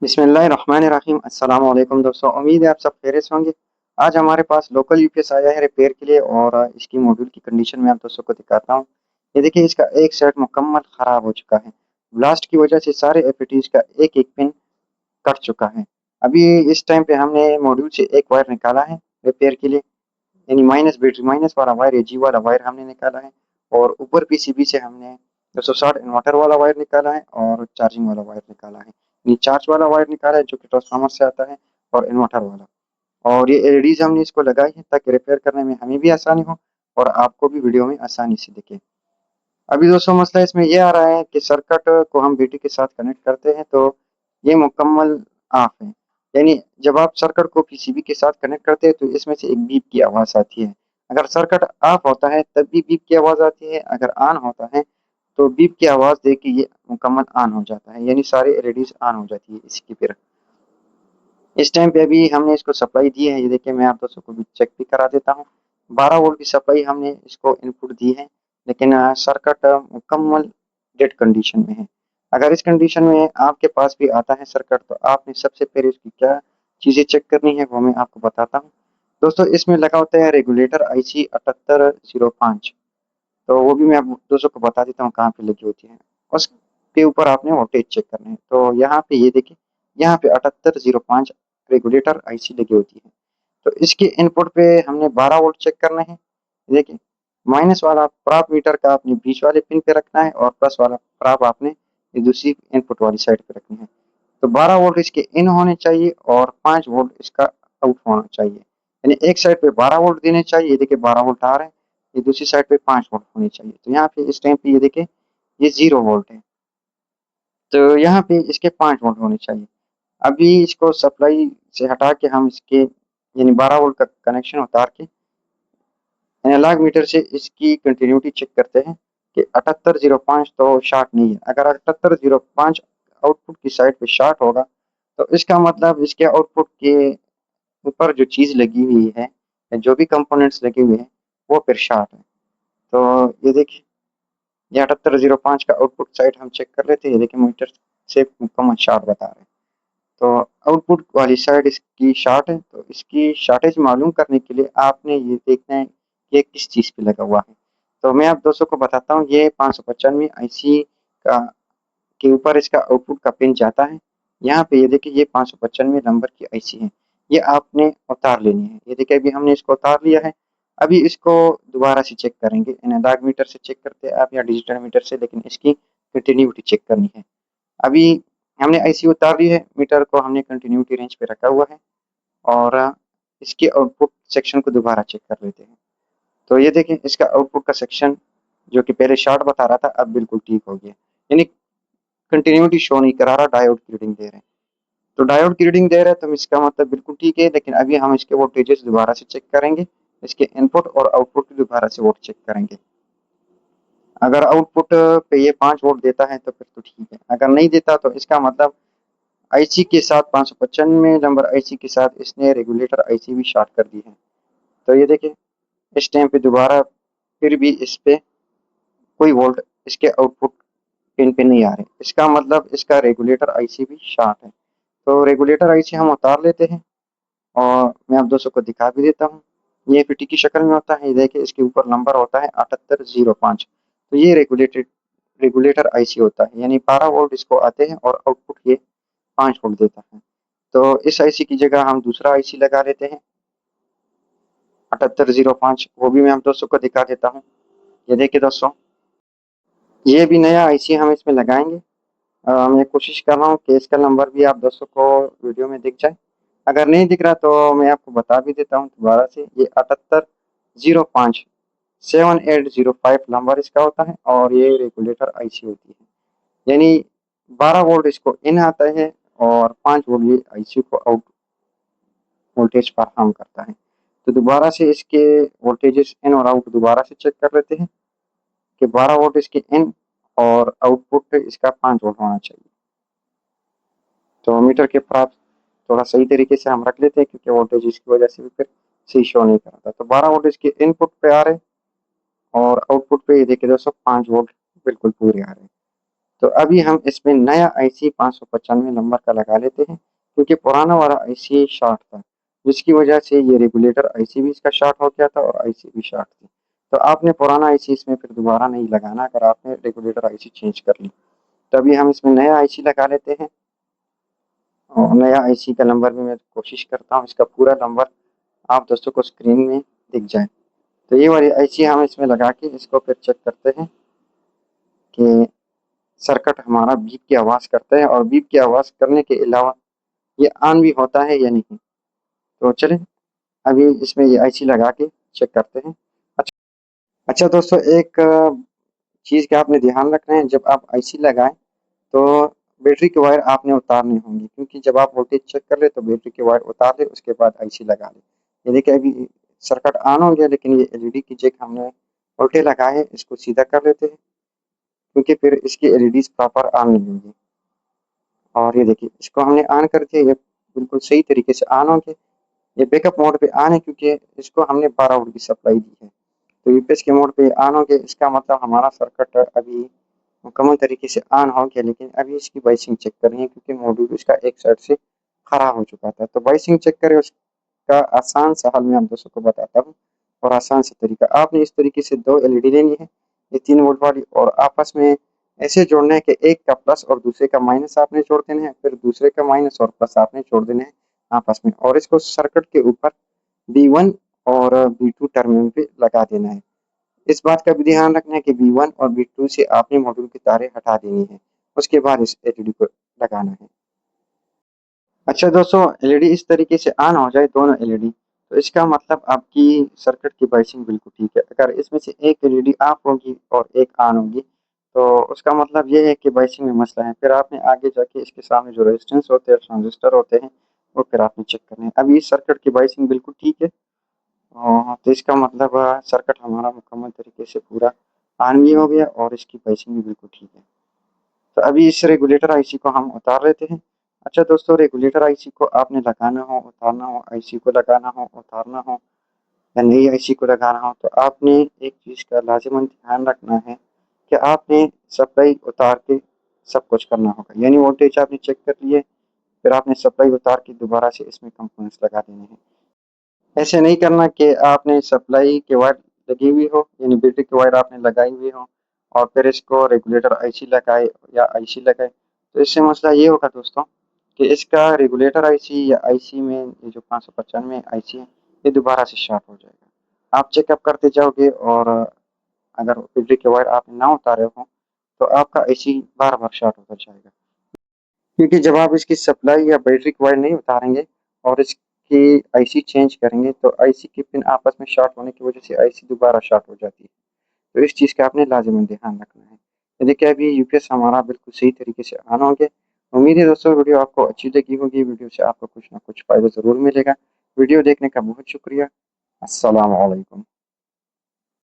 बिस्मिल्लाहिर्रहमानिर्रहीम। अस्सलाम वालेकुम दोस्तों, उम्मीद है आप सब खैरियत से होंगे। आज हमारे पास लोकल यूपीएस आया है रिपेयर के लिए और इसकी मॉड्यूल की कंडीशन मैं आप दोस्तों को दिखाता हूँ। ये देखिए, इसका एक सेट मुकम्मल ख़राब हो चुका है। ब्लास्ट की वजह से सारे एफईटीज़ का एक-एक पिन कट चुका है। अभी इस टाइम पे हमने मॉड्यूल से एक वायर निकाला है रिपेयर के लिए, यानी माइनस बैटरी माइनस वाला वायर या जी वाला वायर हमने निकाला है और ऊपर पीसीबी से हमने 260 इन्वर्टर वाला वायर निकाला है और चार्जिंग वाला वायर निकाला है। ये चार्ज वाला वायर निकाला है जो कि ट्रांसफार्मर से आता है और इन्वर्टर वाला। और ये एलईडीज हमने इसको लगाई है ताकि रिपेयर करने में हमें भी आसानी हो और आपको भी वीडियो में आसानी से दिखे। अभी दोस्तों मसला इसमें ये आ रहा है कि सर्किट को हम बीटी के साथ कनेक्ट करते हैं तो ये मुकम्मल ऑफ है। यानी जब आप सर्किट को पीसीबी के साथ कनेक्ट करते हैं तो इसमें से एक बीप की आवाज़ आती है। अगर सर्किट ऑफ होता है तब भी बीप की आवाज़ आती है, अगर ऑन होता है तो बीप की आवाज़ दे के ये मुकम्मल ऑन हो जाता है, यानी सारी एलईडीज ऑन हो जाती है इसकी फिर। इस टाइम पे अभी हमने इसको सप्लाई दी है, ये देखिए मैं आप दोस्तों को भी चेक भी करा देता हूँ। 12 वोल्ट की सप्लाई हमने इसको इनपुट दी है, लेकिन सर्किट मुकम्मल डेड कंडीशन में है। अगर इस कंडीशन में आपके पास भी आता है सर्किट तो आपने सबसे पहले उसकी क्या चीज़ें चेक करनी है वो मैं आपको बताता हूँ। दोस्तों इसमें लगा होता है रेगुलेटर आईसी 7805, तो वो भी मैं आप दोस्तों को बता देता हूँ कहाँ पे लगी होती है। उसके ऊपर आपने वोल्टेज चेक करना है। तो यहाँ पे ये देखिए, यहाँ पे 7805 रेगुलेटर आईसी लगी होती है। तो इसके इनपुट पे हमने 12 वोल्ट चेक करना है। देखिए, माइनस वाला प्राप मीटर का आपने बीच वाले पिन पे रखना है और प्लस वाला प्राप आपने ये दूसरी इनपुट वाली साइड पे रखनी है। तो 12 वोल्ट इसके इन होने चाहिए और 5 वोल्ट इसका आउट होना चाहिए। यानी एक साइड पे 12 वोल्ट देने चाहिए, ये देखिए 12 वोल्ट आ रहे हैं, ये दूसरी साइड पे 5 वोल्ट होने चाहिए। तो यहाँ पे इस टाइम पे ये देखिए, ये 0 वोल्ट है, तो यहाँ पे इसके 5 वोल्ट होने चाहिए। अभी इसको सप्लाई से हटा के हम इसके यानी 12 वोल्ट का कनेक्शन उतार के एनालॉग मीटर से इसकी कंटिन्यूटी चेक करते हैं कि 7805 तो शॉर्ट नहीं है। अगर 7805 आउटपुट की साइड पे शॉर्ट होगा तो इसका मतलब इसके आउटपुट के ऊपर जो चीज़ लगी हुई है या जो भी कंपोनेंट्स लगे हुए हैं वो फिर शॉर्ट है। तो ये देखिए, ये 7805 का आउटपुट साइड हम चेक कर लेते हैं, ये देखिए मीटर से मुकम्मल शॉर्ट बता रहे हैं। तो आउटपुट वाली साइड इसकी शॉर्ट है, तो इसकी शॉर्टेज मालूम करने के लिए आपने ये देखना है कि ये किस चीज़ पे लगा हुआ है। तो मैं आप दोस्तों को बताता हूँ, ये 595 आईसी का के ऊपर इसका आउटपुट का पिन जाता है। यहाँ पे ये देखिए, ये 595 नंबर की आईसी है, ये आपने उतार लेनी है। ये देखिए अभी हमने इसको उतार लिया है। अभी इसको दोबारा से चेक करेंगे, एनालॉग मीटर से चेक करते हैं आप या डिजिटल मीटर से, लेकिन इसकी कंटिन्यूटी चेक करनी है। अभी हमने आईसी उतार ली है, मीटर को हमने कंटिन्यूटी रेंज पे रखा हुआ है और इसके आउटपुट सेक्शन को दोबारा चेक कर लेते हैं। तो ये देखें, इसका आउटपुट का सेक्शन जो कि पहले शॉर्ट बता रहा था अब बिल्कुल ठीक हो गया, यानी कंटिन्यूटी शो नहीं करा रहा, डायोड की रीडिंग दे रहे हैं। तो डायोड की रीडिंग दे रहा है तो इसका मतलब बिल्कुल ठीक है, लेकिन अभी हम इसके वोल्टेजेस दोबारा से चेक करेंगे, इसके इनपुट और आउटपुट की दोबारा से वोल्ट चेक करेंगे। अगर आउटपुट पे ये 5 वोल्ट देता है तो फिर तो ठीक है, अगर नहीं देता तो इसका मतलब आईसी के साथ 595 नंबर आईसी के साथ इसने रेगुलेटर आईसी भी शॉर्ट कर दी है। तो ये देखिए, इस टाइम पे दोबारा फिर भी इस पे कोई वोल्ट इसके आउटपुट पिन पे नहीं आ रहे, इसका मतलब इसका रेगुलेटर आईसी भी शॉर्ट है। तो रेगुलेटर आईसी हम उतार लेते हैं और मैं आप दोस्तों को दिखा भी देता हूँ। ये पीटी की शक्ल में होता है, ये देखिए इसके ऊपर नंबर होता है 7805। तो ये रेगुलेटेड रेगुलेटर आईसी होता है, यानी 12 वोल्ट इसको आते हैं और आउटपुट ये 5 वोल्ट देता है। तो इस आईसी की जगह हम दूसरा आईसी लगा लेते हैं 7805, वो भी मैं आप दोस्तों को दिखा देता हूँ। ये देखिए दोस्तों, ये भी नया आईसी हम इसमें लगाएंगे। मैं कोशिश कर रहा हूँ कि इसका नंबर भी आप दोस्तों को वीडियो में दिख जाए। अगर नहीं दिख रहा तो मैं आपको बता भी देता हूँ दोबारा से, ये 7805 7805 नंबर इसका होता है और ये रेगुलेटर आईसी होती है। यानी 12 वोल्ट इसको इन आता है और 5 वोल्ट ये आईसी को आउट वोल्टेज फराहम करता है। तो दोबारा से इसके वोल्टेजेस इन और आउट दोबारा से चेक कर लेते हैं कि 12 वोल्ट इसके इन और आउटपुट इसका 5 वोल्ट होना चाहिए। तो मीटर के पास थोड़ा सही तरीके से हम रख लेते हैं क्योंकि वोल्टेज इसकी वजह से भी फिर सही शो नहीं कर रहा था। तो 12 वोल्ट इसके इनपुट पे आ रहे हैं और आउटपुट पे ये देखिए दोस्तों 5 वोल्ट बिल्कुल पूरे आ रहे हैं। तो अभी हम इसमें नया आईसी 595 नंबर का लगा लेते हैं, क्योंकि पुराना वाला आईसी शॉर्ट था, जिसकी वजह से ये रेगुलेटर आईसी भी इसका शॉर्ट हो गया था और आईसी भी शॉर्ट थी। तो आपने पुराना आईसी इसमें फिर दोबारा नहीं लगाना अगर आपने रेगुलेटर आईसी चेंज कर ली। तो अभी हम इसमें नया आईसी लगा लेते हैं, और नया आईसी का नंबर भी मैं कोशिश करता हूँ इसका पूरा नंबर आप दोस्तों को स्क्रीन में दिख जाए। तो ये वाली आईसी हम इसमें लगा के इसको फिर चेक करते हैं कि सर्किट हमारा बीप की आवाज़ करता है, और बीप की आवाज़ करने के अलावा ये ऑन भी होता है या नहीं। तो चलें अभी इसमें ये आईसी लगा के चेक करते हैं। अच्छा अच्छा दोस्तों, एक चीज़ का आपने ध्यान रखना है, जब आप आईसी लगाएं तो बैटरी के वायर आपने उतारने होंगे, क्योंकि जब आप वोल्टेज चेक कर ले तो बैटरी के वायर उतार ले, उसके बाद आईसी लगा ले। ये देखिए अभी सर्किट ऑन हो गया, लेकिन ये एलईडी की जगह हमने वोल्टेज लगाए है, इसको सीधा कर लेते हैं, क्योंकि फिर इसकी एलईडीज प्रॉपर ऑन नहीं होंगी। और ये देखिए इसको हमने ऑन कर दिया, ये बिल्कुल सही तरीके से ऑन हो गया। ये बैकअप मोड पे ऑन है, क्योंकि इसको हमने 12 वोल्ट की सप्लाई दी है। तो यूपीएस के मोड पे ऑन हो गया, इसका मतलब हमारा सर्किट अभी मुकम्मल तरीके से ऑन हो गया। लेकिन अभी इसकी बाइसिंग चेक करनी है, क्योंकि मॉड्यूल इसका एक साइड से खराब हो चुका था। तो बाइसिंग चेक करें, उसका आसान सा हल मैं आप दोस्तों को बताता हूँ, और आसान सा तरीका। आपने इस तरीके से 2 एलईडी लेनी है, ये 3 वोल्ट वाली, और आपस में ऐसे जोड़ना है कि एक का प्लस और दूसरे का माइनस आपने जोड़ देना है, फिर दूसरे का माइनस और प्लस आपने जोड़ देना है आपस में, और इसको सर्किट के ऊपर B1 और B2 टर्मिनल पे लगा देना है। इस बात का भी ध्यान रखना है कि B1 और B2 से आपने मॉड्यूल की तारें हटा देनी है, उसके बाद इस एलईडी को लगाना है। अच्छा दोस्तों, एलईडी इस तरीके से ऑन हो जाए दोनों एलईडी, तो इसका मतलब आपकी सर्किट की बाइसिंग बिल्कुल ठीक है। अगर इसमें से एक एलईडी ऑफ होगी और एक ऑन होगी, तो उसका मतलब ये है कि बाइसिंग में मसला है। फिर आपने आगे जाके इसके सामने जो रेजिस्टेंस होते हैं, ट्रांजिस्टर होते हैं, वो फिर आपने चेक करने हैं। अभी इस सर्किट की बाइसिंग बिल्कुल ठीक है, तो इसका मतलब सर्किट हमारा मुकम्मल तरीके से पूरा ऑन भी हो गया और इसकी बाइसिंग भी बिल्कुल ठीक है। तो अभी इस रेगुलेटर आईसी को हम उतार लेते हैं। अच्छा दोस्तों, रेगुलेटर आईसी को आपने लगाना हो, उतारना हो, आईसी को लगाना हो, उतारना हो, या नई आईसी को लगाना हो, तो आपने एक चीज़ का लाजिमन ध्यान रखना है कि आपने सप्लाई उतार के सब कुछ करना होगा। यानी वोल्टेज आपने चेक कर लिए, फिर आपने सप्लाई उतार के दोबारा से इसमें कंपोनेंट्स लगा देने हैं। ऐसे नहीं करना कि आपने सप्लाई के वायर लगी हुई हो, यानी बैटरी के वायर आपने लगाई हुई हो, और फिर इसको रेगुलेटर आईसी लगाए या आईसी लगाए। तो इससे मसला ये होगा दोस्तों कि इसका रेगुलेटर आईसी या आईसी में ये जो 595 आईसी है, ये दोबारा से शॉर्ट हो जाएगा। आप चेकअप करते जाओगे, और अगर बैटरी के वायर आपने ना उतारे हो, तो आपका आईसी बार बार शॉर्ट होता जाएगा। क्योंकि जब आप इसकी सप्लाई या बैटरी की वायर नहीं उतारेंगे और इसकी आईसी चेंज करेंगे, तो आईसी की पिन आपस में शॉर्ट होने की वजह से आईसी दोबारा शॉर्ट हो जाती है। तो इस चीज़ का आपने लाजिमन ध्यान रखना है। ये देखिए अभी यूपीएस हमारा बिल्कुल सही तरीके से ऑन हो गया। उम्मीद है दोस्तों वीडियो आपको अच्छी लगी होगी, वीडियो से आपको कुछ ना कुछ फ़ायदा ज़रूर मिलेगा। वीडियो देखने का बहुत शुक्रिया। अस्सलाम वालेकुम।